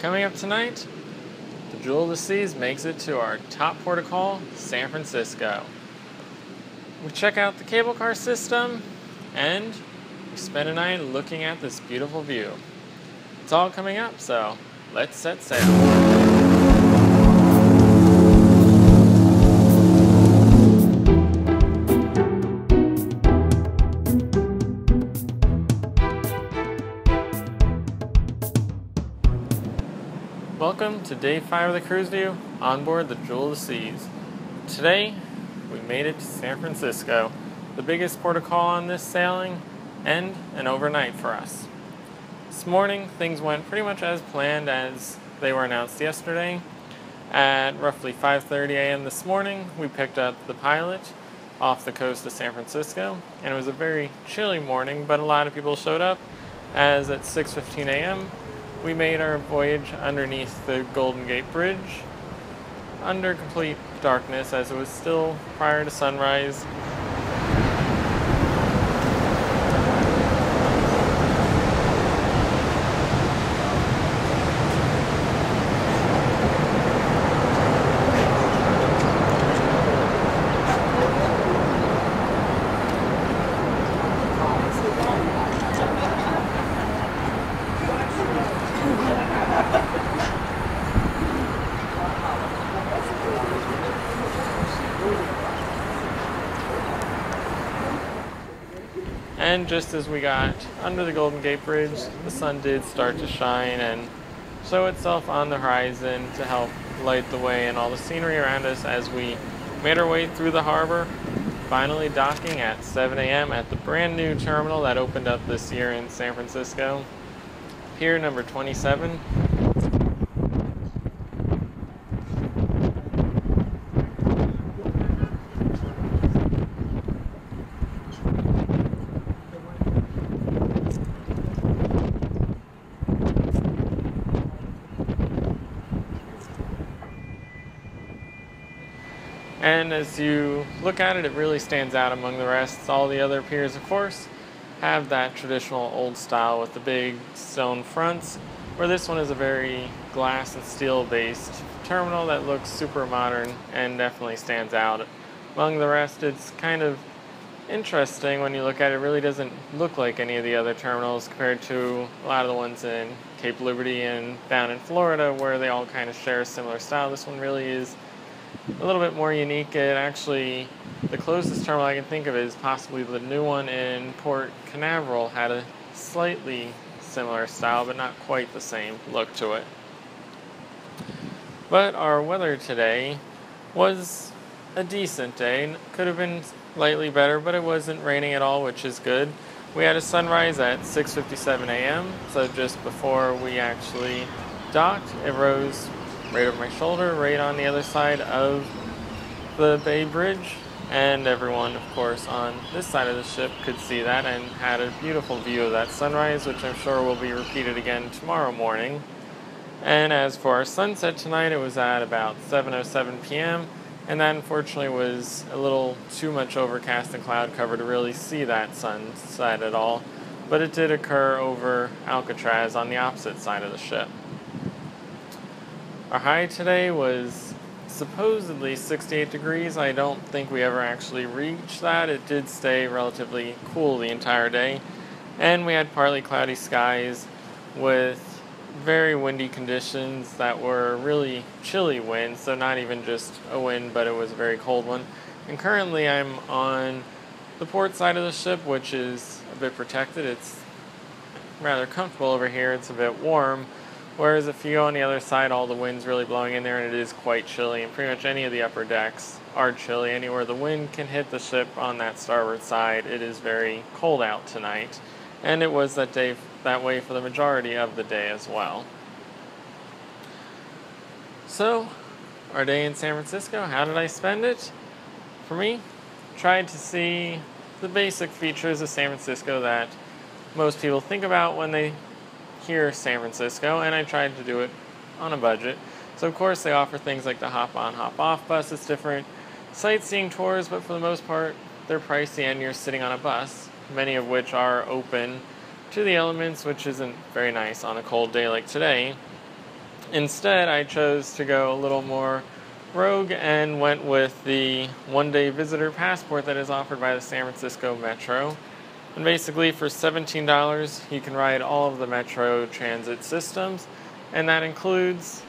Coming up tonight, the Jewel of the Seas makes it to our top port of call, San Francisco. We check out the cable car system, and we spend a night looking at this beautiful view. It's all coming up, so let's set sail. Welcome to day 5 of the cruise view on board the Jewel of the Seas. Today, we made it to San Francisco, the biggest port of call on this sailing, and an overnight for us. This morning, things went pretty much as planned as they were announced yesterday. At roughly 5:30 a.m. this morning, we picked up the pilot off the coast of San Francisco, and it was a very chilly morning, but a lot of people showed up, as at 6:15 a.m., we made our voyage underneath the Golden Gate Bridge under complete darkness as it was still prior to sunrise. And just as we got under the Golden Gate Bridge, the sun did start to shine and show itself on the horizon to help light the way and all the scenery around us as we made our way through the harbor, finally docking at 7 a.m. at the brand new terminal that opened up this year in San Francisco, Pier number 27. And as you look at it, it really stands out among the rest. All the other piers, of course, have that traditional old style with the big stone fronts, where this one is a very glass and steel-based terminal that looks super modern and definitely stands out. Among the rest, it's kind of interesting when you look at it. It really doesn't look like any of the other terminals compared to a lot of the ones in Cape Liberty and down in Florida, where they all kind of share a similar style. This one really is a little bit more unique. It actually, the closest terminal I can think of is possibly the new one in Port Canaveral, had a slightly similar style, but not quite the same look to it. But our weather today was a decent day. Could have been slightly better, but it wasn't raining at all, which is good. We had a sunrise at 6:57 a.m., so just before we actually docked, it rose right over my shoulder, right on the other side of the Bay Bridge, and everyone, of course, on this side of the ship could see that and had a beautiful view of that sunrise, which I'm sure will be repeated again tomorrow morning. And as for our sunset tonight, it was at about 7:07 p.m., and that unfortunately was a little too much overcast and cloud cover to really see that sunset at all, but it did occur over Alcatraz on the opposite side of the ship. Our high today was supposedly 68 degrees. I don't think we ever actually reached that. It did stay relatively cool the entire day. And we had partly cloudy skies with very windy conditions that were really chilly winds, so not even just a wind, but it was a very cold one. And currently I'm on the port side of the ship, which is a bit protected. It's rather comfortable over here. It's a bit warm. Whereas if you go on the other side, all the wind's really blowing in there and it is quite chilly, and pretty much any of the upper decks are chilly. Anywhere the wind can hit the ship on that starboard side, it is very cold out tonight. And it was that way for the majority of the day as well. So, our day in San Francisco, how did I spend it? For me, tried to see the basic features of San Francisco that most people think about when they hear San Francisco, and I tried to do it on a budget. So of course they offer things like the hop-on, hop-off bus. It's different sightseeing tours, but for the most part they're pricey and you're sitting on a bus, many of which are open to the elements, which isn't very nice on a cold day like today. Instead, I chose to go a little more rogue and went with the one-day visitor passport that is offered by the San Francisco Metro. And basically for $17, you can ride all of the Metro transit systems, and that includes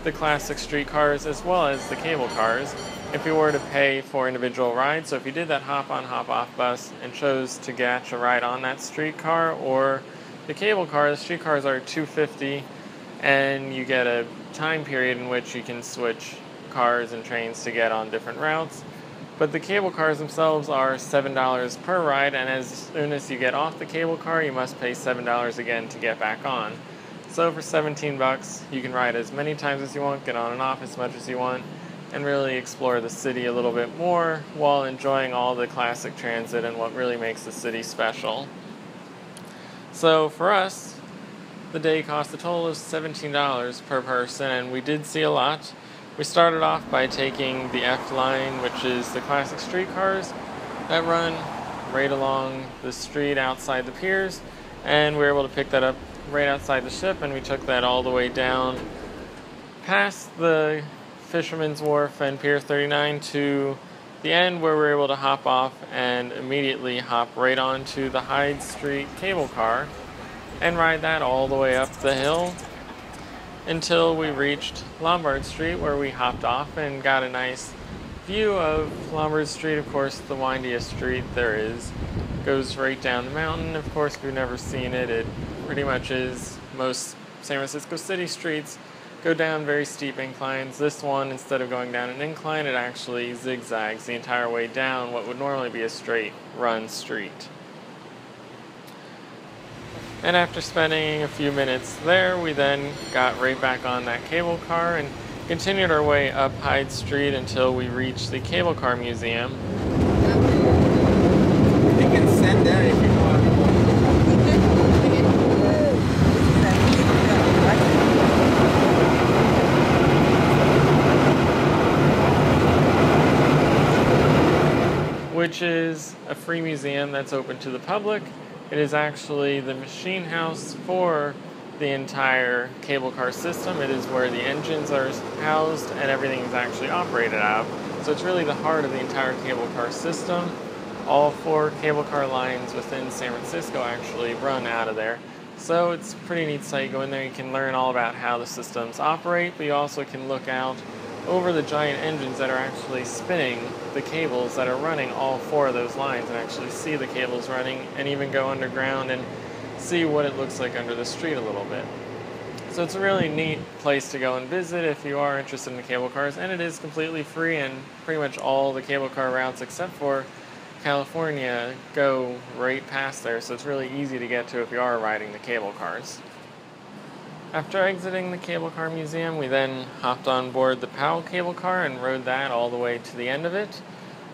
the classic streetcars as well as the cable cars if you were to pay for individual rides. So if you did that hop-on, hop-off bus and chose to catch a ride on that streetcar or the cable car, the streetcars are $2.50, and you get a time period in which you can switch cars and trains to get on different routes. But the cable cars themselves are $7 per ride, and as soon as you get off the cable car, you must pay $7 again to get back on. So for 17 bucks, you can ride as many times as you want, get on and off as much as you want, and really explore the city a little bit more while enjoying all the classic transit and what really makes the city special. So for us, the day cost a total of $17 per person, and we did see a lot. We started off by taking the F line, which is the classic streetcars that run right along the street outside the piers, and we were able to pick that up right outside the ship, and we took that all the way down past the Fisherman's Wharf and Pier 39 to the end, where we were able to hop off and immediately hop right onto the Hyde Street cable car and ride that all the way up the hill until we reached Lombard Street, where we hopped off and got a nice view of Lombard Street. Of course, the windiest street there is. Goes right down the mountain. Of course, if you've never seen it, it pretty much is. Most San Francisco city streets go down very steep inclines. This one, instead of going down an incline, it actually zigzags the entire way down what would normally be a straight run street. And after spending a few minutes there, we then got right back on that cable car and continued our way up Hyde Street until we reached the Cable Car Museum. You can send there if you want. Which is a free museum that's open to the public. It is actually the machine house for the entire cable car system. It is where the engines are housed and everything is actually operated out of. So it's really the heart of the entire cable car system. All 4 cable car lines within San Francisco actually run out of there. So it's a pretty neat sight. You go in there, you can learn all about how the systems operate, but you also can look out over the giant engines that are actually spinning the cables that are running all 4 of those lines, and actually see the cables running and even go underground and see what it looks like under the street a little bit. So it's a really neat place to go and visit if you are interested in the cable cars, and it is completely free, and pretty much all the cable car routes except for California go right past there, so it's really easy to get to if you are riding the cable cars. After exiting the Cable Car Museum, we then hopped on board the Powell cable car and rode that all the way to the end of it,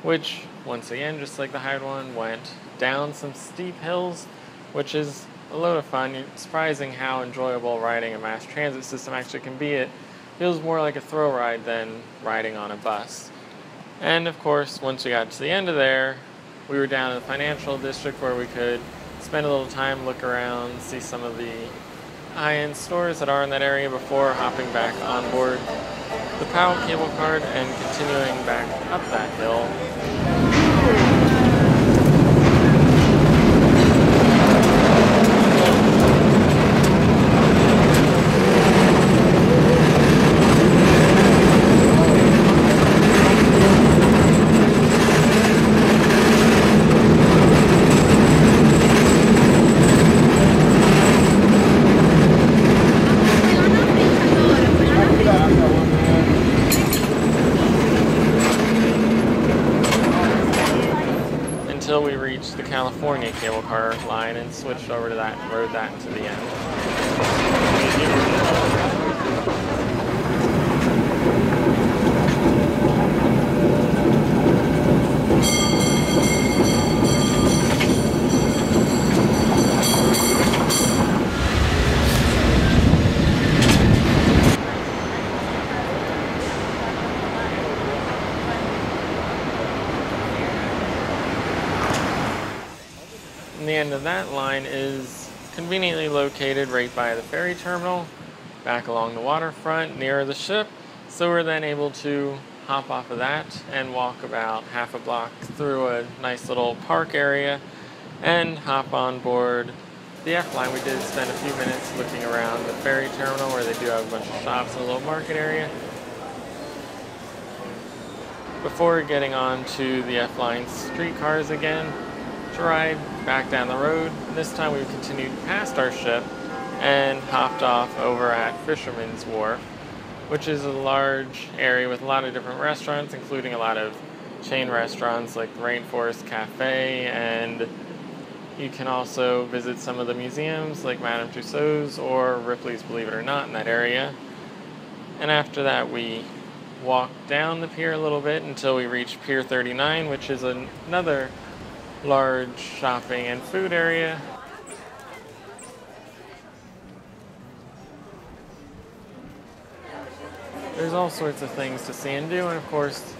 which, once again, just like the Hyde one, went down some steep hills, which is a load of fun. It's surprising how enjoyable riding a mass transit system actually can be. It feels more like a thrill ride than riding on a bus. And of course, once we got to the end of there, we were down in the financial district where we could spend a little time, look around, see some of the high-end stores that are in that area before hopping back on board the Powell cable car and continuing back up that hill. Until we reached the California cable car line and switched over to that and rode that to the end. And the end of that line is conveniently located right by the ferry terminal, back along the waterfront near the ship. So we're then able to hop off of that and walk about half a block through a nice little park area and hop on board the F-line. We did spend a few minutes looking around the ferry terminal where they do have a bunch of shops and a little market area before getting on to the F-line streetcars again to ride back down the road. This time we continued past our ship and hopped off over at Fisherman's Wharf, which is a large area with a lot of different restaurants, including a lot of chain restaurants like the Rainforest Cafe, and you can also visit some of the museums like Madame Tussauds or Ripley's Believe It or Not in that area. And after that we walked down the pier a little bit until we reached Pier 39, which is another large shopping and food area. There's all sorts of things to see and do, and of course,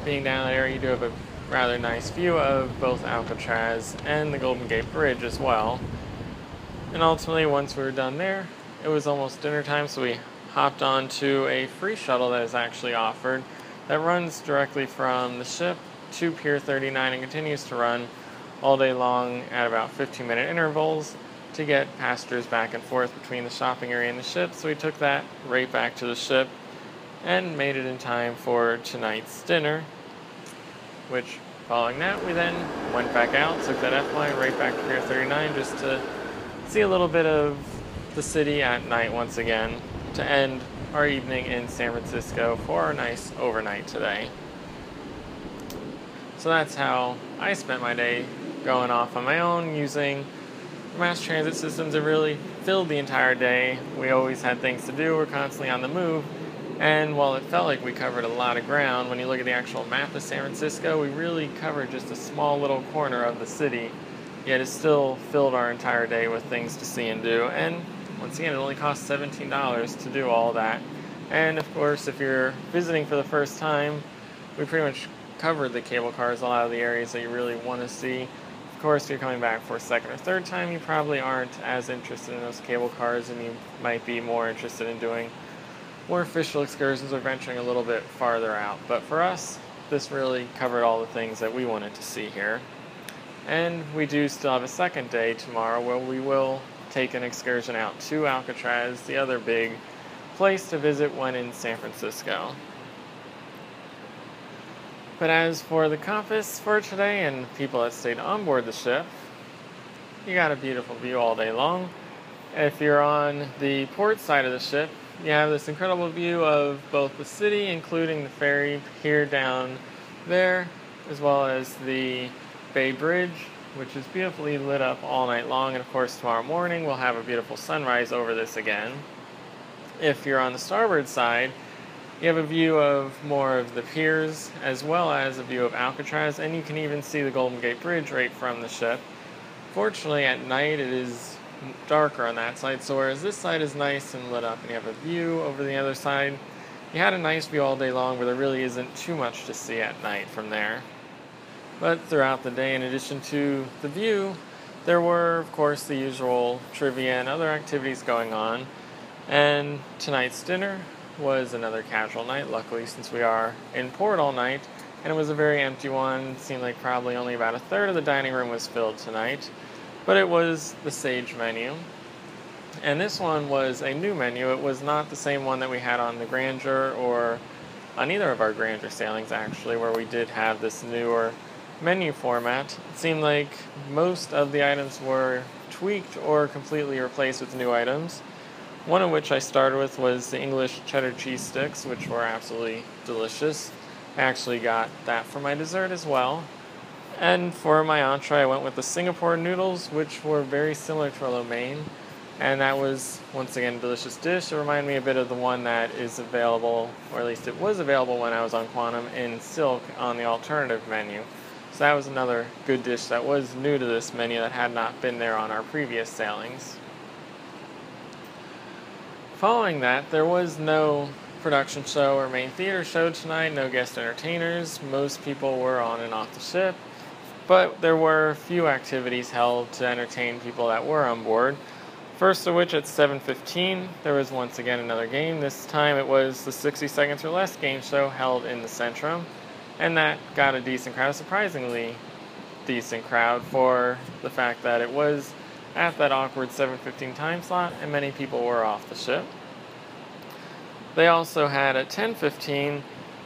being down that area, you do have a rather nice view of both Alcatraz and the Golden Gate Bridge as well. And ultimately, once we were done there, it was almost dinner time, so we hopped onto a free shuttle that is actually offered that runs directly from the ship to Pier 39 and continues to run all day long at about 15-minute intervals to get passengers back and forth between the shopping area and the ship. So we took that right back to the ship and made it in time for tonight's dinner, which following that we then went back out, took that F-line right back to Pier 39 just to see a little bit of the city at night once again to end our evening in San Francisco for our nice overnight today. So that's how I spent my day, going off on my own using mass transit systems. It really filled the entire day. We always had things to do. We're constantly on the move. And while it felt like we covered a lot of ground, when you look at the actual map of San Francisco, we really covered just a small little corner of the city, yet it still filled our entire day with things to see and do. And once again, it only costs $17 to do all that. And of course, if you're visiting for the first time, we pretty much covered the cable cars, a lot of the areas that you really want to see. Of course, if you're coming back for a second or third time, you probably aren't as interested in those cable cars, and you might be more interested in doing more official excursions or venturing a little bit farther out. But for us, this really covered all the things that we wanted to see here. And we do still have a second day tomorrow where we will take an excursion out to Alcatraz, the other big place to visit when in San Francisco. But as for the compass for today and people that stayed on board the ship, you got a beautiful view all day long. If you're on the port side of the ship, you have this incredible view of both the city, including the ferry pier down there, as well as the Bay Bridge, which is beautifully lit up all night long. And of course, tomorrow morning we'll have a beautiful sunrise over this again. If you're on the starboard side, you have a view of more of the piers, as well as a view of Alcatraz, and you can even see the Golden Gate Bridge right from the ship. Fortunately, at night it is darker on that side, so whereas this side is nice and lit up and you have a view over the other side, you had a nice view all day long, but there really isn't too much to see at night from there. But throughout the day, in addition to the view, there were, of course, the usual trivia and other activities going on. And tonight's dinner was another casual night, luckily, since we are in port all night. And it was a very empty one. It seemed like probably only about a third of the dining room was filled tonight. But it was the Sage menu. And this one was a new menu. It was not the same one that we had on the Grandeur or on either of our Grandeur sailings, actually, where we did have this newer menu format. It seemed like most of the items were tweaked or completely replaced with new items. One of which I started with was the English cheddar cheese sticks, which were absolutely delicious. I actually got that for my dessert as well. And for my entree, I went with the Singapore noodles, which were very similar to our lo mein. And that was, once again, a delicious dish. It reminded me a bit of the one that is available, or at least it was available when I was on Quantum, in silk on the alternative menu. So that was another good dish that was new to this menu that had not been there on our previous sailings. Following that, there was no production show or main theater show tonight, no guest entertainers. Most people were on and off the ship, but there were a few activities held to entertain people that were on board. First of which at 7:15, there was once again another game. This time it was the 60 seconds or less game show held in the Centrum, and that got a decent crowd, a surprisingly decent crowd for the fact that it was at that awkward 7:15 time slot, and many people were off the ship. They also had at 10:15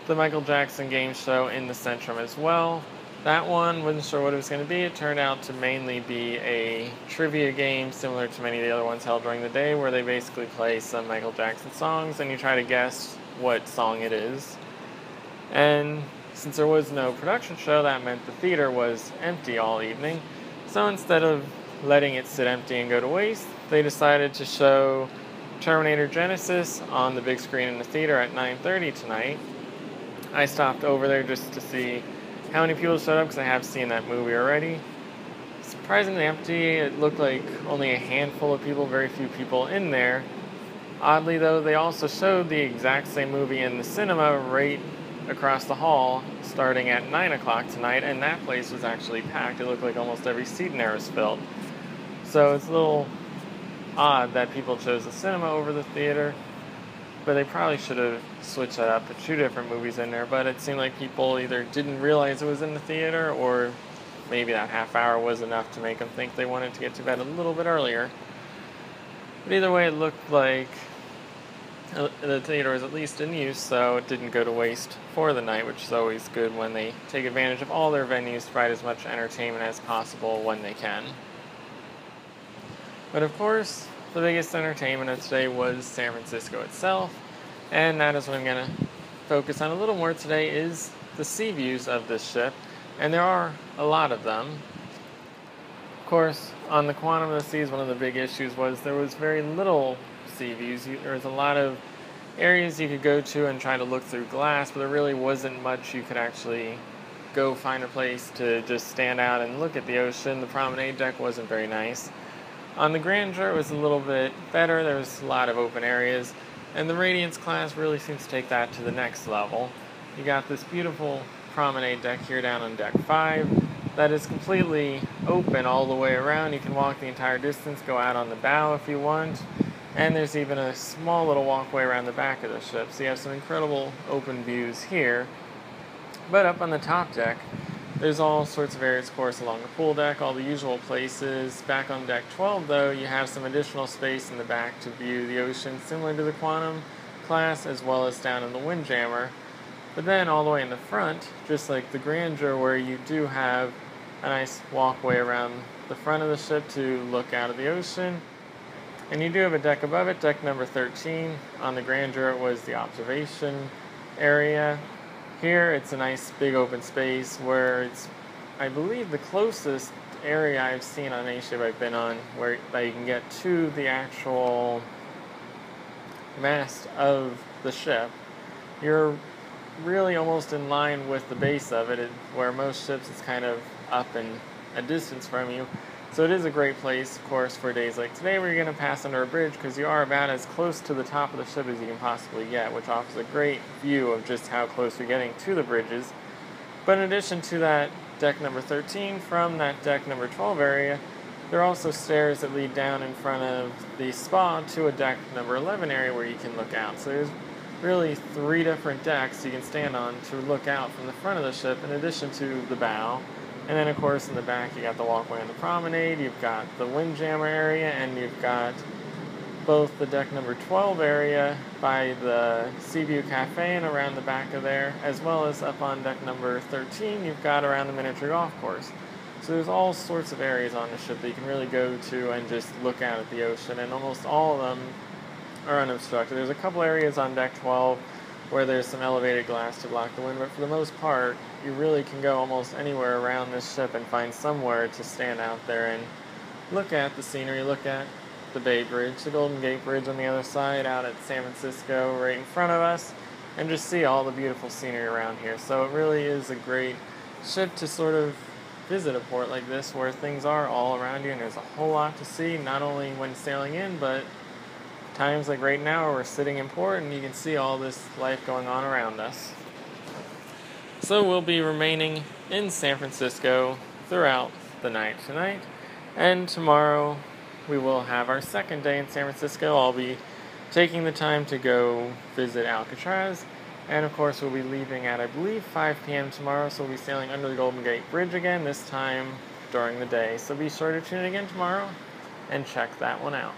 the Michael Jackson game show in the Centrum as well. That one, wasn't sure what it was going to be. It turned out to mainly be a trivia game similar to many of the other ones held during the day, where they basically play some Michael Jackson songs and you try to guess what song it is. And since there was no production show, that meant the theater was empty all evening. So instead of letting it sit empty and go to waste, they decided to show Terminator Genesis on the big screen in the theater at 9:30 tonight. I stopped over there just to see how many people showed up because I have seen that movie already. Surprisingly empty. It looked like only a handful of people, very few people in there. Oddly though, they also showed the exact same movie in the cinema right across the hall starting at 9 o'clock tonight, and that place was actually packed. It looked like almost every seat in there was filled. So it's a little odd that people chose the cinema over the theater, but they probably should have switched that up, put two different movies in there. But it seemed like people either didn't realize it was in the theater, or maybe that half hour was enough to make them think they wanted to get to bed a little bit earlier. But either way, it looked like the theater was at least in use, so it didn't go to waste for the night, which is always good when they take advantage of all their venues to provide as much entertainment as possible when they can. But of course, the biggest entertainment of today was San Francisco itself, and that is what I'm going to focus on a little more today, is the sea views of this ship, and there are a lot of them. Of course, on the Quantum of the Seas, one of the big issues was there was very little sea views. There was a lot of areas you could go to and try to look through glass, but there really wasn't much you could actually go find a place to just stand out and look at the ocean. The promenade deck wasn't very nice. On the Grandeur, it was a little bit better. There was a lot of open areas, and the Radiance class really seems to take that to the next level. You got this beautiful promenade deck here down on deck 5 that is completely open all the way around. You can walk the entire distance, go out on the bow if you want, and there's even a small little walkway around the back of the ship, so you have some incredible open views here. But up on the top deck, there's all sorts of areas, of course, along the pool deck, all the usual places. Back on deck 12, though, you have some additional space in the back to view the ocean, similar to the Quantum class, as well as down in the Windjammer. But then all the way in the front, just like the Grandeur, where you do have a nice walkway around the front of the ship to look out at the ocean. And you do have a deck above it, deck number 13. On the Grandeur, it was the observation area. Here, it's a nice big open space where it's, I believe, the closest area I've seen on any ship I've been on where that you can get to the actual mast of the ship. You're really almost in line with the base of it, where most ships it's kind of up and a distance from you. So it is a great place, of course, for days like today where you're going to pass under a bridge, because you are about as close to the top of the ship as you can possibly get, which offers a great view of just how close you're getting to the bridges. But in addition to that deck number 13, from that deck number 12 area, there are also stairs that lead down in front of the spa to a deck number 11 area where you can look out. So there's really 3 different decks you can stand on to look out from the front of the ship, in addition to the bow. And then, of course, in the back, you got the walkway on the promenade, you've got the Windjammer area, and you've got both the deck number 12 area by the Seaview Cafe and around the back of there, as well as up on deck number 13, you've got around the miniature golf course. So there's all sorts of areas on the ship that you can really go to and just look out at the ocean, and almost all of them are unobstructed. There's a couple areas on deck 12 where there's some elevated glass to block the wind, but for the most part, you really can go almost anywhere around this ship and find somewhere to stand out there and look at the scenery, look at the Bay Bridge, the Golden Gate Bridge on the other side, out at San Francisco right in front of us, and just see all the beautiful scenery around here. So it really is a great ship to sort of visit a port like this where things are all around you and there's a whole lot to see, not only when sailing in, but times like right now where we're sitting in port and you can see all this life going on around us. So we'll be remaining in San Francisco throughout the night tonight, and tomorrow we will have our second day in San Francisco. I'll be taking the time to go visit Alcatraz. And of course, we'll be leaving at, I believe, 5 p.m. tomorrow. So we'll be sailing under the Golden Gate Bridge again, this time during the day. So be sure to tune in again tomorrow and check that one out.